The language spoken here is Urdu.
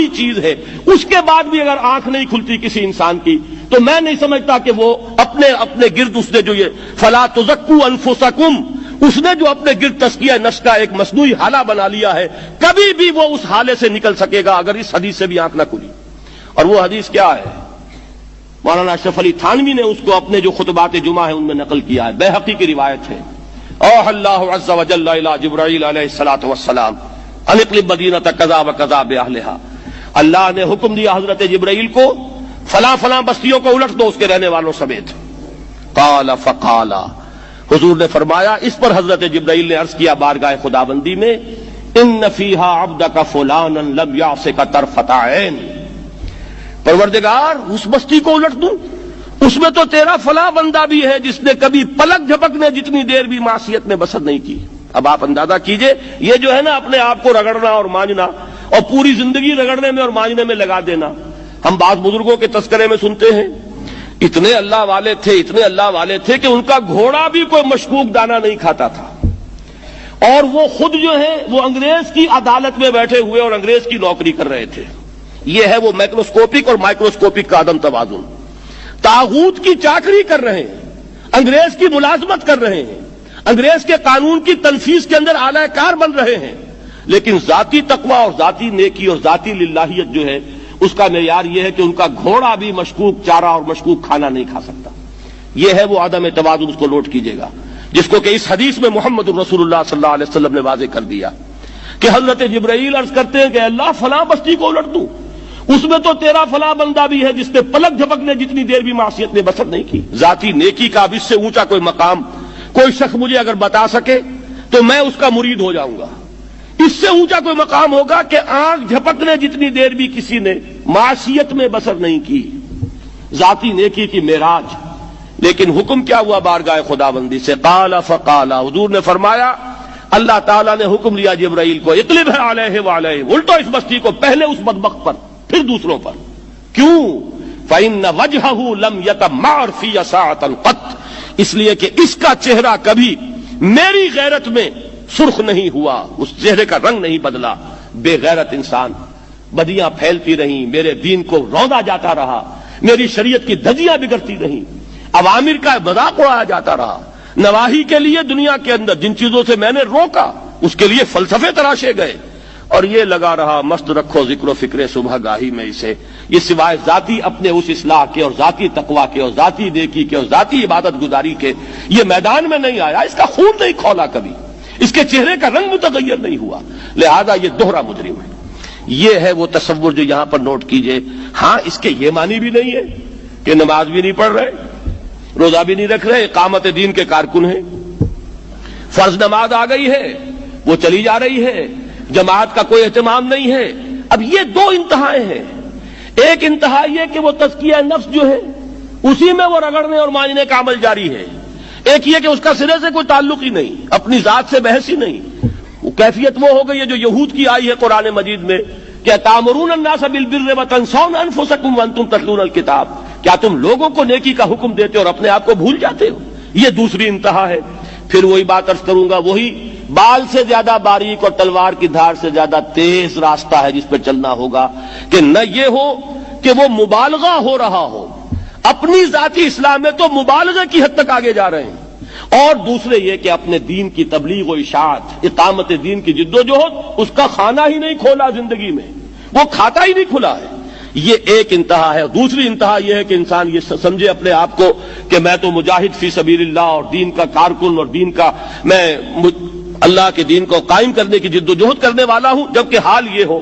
آخری چیز ہے، اس کے بعد بھی اگر آنکھ نہیں کھلتی کسی انسان کی تو میں نہیں سمجھتا کہ وہ اپنے گرد اس نے جو یہ فلا تزکوا انفسکم، اس نے جو اپنے گرد تزکیہ نفس کا ایک مصنوعی حالہ بنا لیا ہے، کبھی بھی وہ اس حالے سے نکل سکے گا اگر اس حدیث سے بھی آنکھ نہ کھلی۔ اور وہ حدیث کیا ہے؟ مولانا اشرف علی تھانوی نے اس کو اپنے جو خطبات جمعہ ہیں ان میں نقل کیا ہے، بیہقی کی روایت ہے۔ اوحى اللہ عز وجل الی جبرائیل علیہ الصلوۃ والسلام ان اقلب مدینۃ کذا وکذا باہلها، اللہ نے حکم دیا حضرت جبرائیل کو فلاں فلاں بستیوں کو الٹ دو اس کے رہنے والوں سمیت۔ قال فقال، حضور نے فرمایا، اس پر حضرت جبرائیل نے عرض کیا بارگاہ خداوندی میں، ان فیہا عبدک فلانا لم یعصک طرفۃ عین، پروردگار اس بستی کو الٹ دوں، اس میں تو تیرا فلاں بندہ بھی ہے جس نے کبھی پلک جھپکنے جتنی دیر بھی معصیت میں بسر نہیں کی۔ اب آپ اندازہ کیجئے، یہ جو ہے نا اپنے آپ کو رگڑنا اور مانجنا اور پوری زندگی رگڑنے میں اور مانجنے میں لگا دینا، ہم بعض بزرگوں کے تذکرے میں سنتے ہیں اتنے اللہ والے تھے، اتنے اللہ والے تھے کہ ان کا گھوڑا بھی کوئی مشکوک دانہ نہیں کھاتا تھا، اور وہ خود جو ہے وہ انگریز کی عدالت میں بیٹھے ہوئے اور انگریز کی نوکری کر رہے تھے۔ یہ ہے وہ میکروسکوپک اور مائکروسکوپک کا عدم توازن، طاغوت کی چاکری کر رہے ہیں، انگریز کی ملازمت کر رہے ہیں، انگریز کے قانون کی تنفیذ کے اندر اعلی کار بن رہے ہیں، لیکن ذاتی تقوی اور ذاتی نیکی اور ذاتی للہیت جو ہے اس کا معیار یہ ہے کہ ان کا گھوڑا بھی مشکوک چارہ اور مشکوک کھانا نہیں کھا سکتا۔ یہ ہے وہ عدم توازن، اس کو نوٹ کیجئے گا، جس کو کہ اس حدیث میں محمد الرسول اللہ صلی اللہ علیہ وسلم نے واضح کر دیا کہ حضرت جبرائیل عرض کرتے ہیں کہ اللہ فلاں بستی کو الٹ دوں، اس میں تو تیرا فلاں بندہ بھی ہے جس نے پلک جھپکنے جتنی دیر بھی معصیت میں بسر نہیں کی۔ ذاتی نیکی کا اب اس سے اونچا کوئی مقام کوئی شخص مجھے اگر بتا سکے تو میں اس کا مرید ہو جاؤں گا۔ اس سے اونچا کوئی مقام ہوگا کہ آنکھ جھپکنے جتنی دیر بھی کسی نے معصیت میں بسر نہیں کی، ذاتی نیکی کی معراج۔ لیکن حکم کیا ہوا بارگاہ خداوندی سے؟ قال فقال، حضور نے فرمایا، اللہ تعالیٰ نے حکم لیا جبرائیل کو، اقلب علیہ وعلیہ، الٹو اس بستی کو، پہلے اس بدبخت پر پھر دوسروں پر۔ کیوں؟ فإن وجهه لم يتمعر في ساعة قط، اس لیے کہ اس کا چہرہ کبھی میری غیرت میں سرخ نہیں ہوا، اس چہرے کا رنگ نہیں بدلا۔ بے غیرت انسان، بدیاں پھیلتی رہیں، میرے دین کو روندا جاتا رہا، میری شریعت کی دھجیاں بگڑتی رہیں، عوامر کا مذاق اڑایا جاتا رہا، نواہی کے لیے دنیا کے اندر جن چیزوں سے میں نے روکا اس کے لیے فلسفے تراشے گئے، اور یہ لگا رہا مست رکھو ذکر و فکر صبح گاہی میں اسے، یہ سوائے ذاتی اپنے اس اصلاح کے اور ذاتی تقوی کے اور ذاتی نیکی کے اور ذاتی عبادت گزاری کے یہ میدان میں نہیں آیا، اس کا خون نہیں کھولا کبھی، اس کے چہرے کا رنگ متغیر نہیں ہوا، لہذا یہ دوہرا مجرم ہے۔ یہ ہے وہ تصور جو یہاں پر نوٹ کیجئے۔ ہاں، اس کے یہ معنی بھی نہیں ہے کہ نماز بھی نہیں پڑھ رہے، روزہ بھی نہیں رکھ رہے، اقامت دین کے کارکن ہیں، فرض نماز آ گئی ہے وہ چلی جا رہی ہے، جماعت کا کوئی اہتمام نہیں ہے۔ اب یہ دو انتہائیں ہیں، ایک انتہا یہ کہ وہ تزکیہ نفس جو ہے اسی میں وہ رگڑنے اور مانجنے کا عمل جاری ہے، ایک یہ کہ اس کا سرے سے کوئی تعلق ہی نہیں، اپنی ذات سے بحث ہی نہیں۔ وہ کیفیت وہ ہو گئی ہے جو یہود کی آئی ہے قرآن مجید میں کہ تامرون الناس بالبر وتنسون انفسکم وانتم تتلون الکتاب، کیا تم لوگوں کو نیکی کا حکم دیتے اور اپنے آپ کو بھول جاتے ہو؟ یہ دوسری انتہا ہے۔ پھر وہی بات عرض کروں گا، وہی بال سے زیادہ باریک اور تلوار کی دھار سے زیادہ تیز راستہ ہے جس پہ چلنا ہوگا کہ نہ یہ ہو کہ وہ مبالغہ ہو رہا ہو، اپنی ذاتی اصلاح میں تو مبالغہ کی حد تک آگے جا رہے ہیں، اور دوسرے یہ کہ اپنے دین کی تبلیغ و اشاعت، اقامت دین کی جد و جہد، اس کا کھانا ہی نہیں کھولا زندگی میں، وہ کھاتا ہی نہیں کھلا ہے۔ یہ ایک انتہا ہے۔ دوسری انتہا یہ ہے کہ انسان یہ سمجھے اپنے آپ کو کہ میں تو مجاہد فی سبیل اللہ اور دین کا کارکن اور دین کا میں اللہ کے دین کو قائم کرنے کی جد و جہد کرنے والا ہوں، جبکہ حال یہ ہو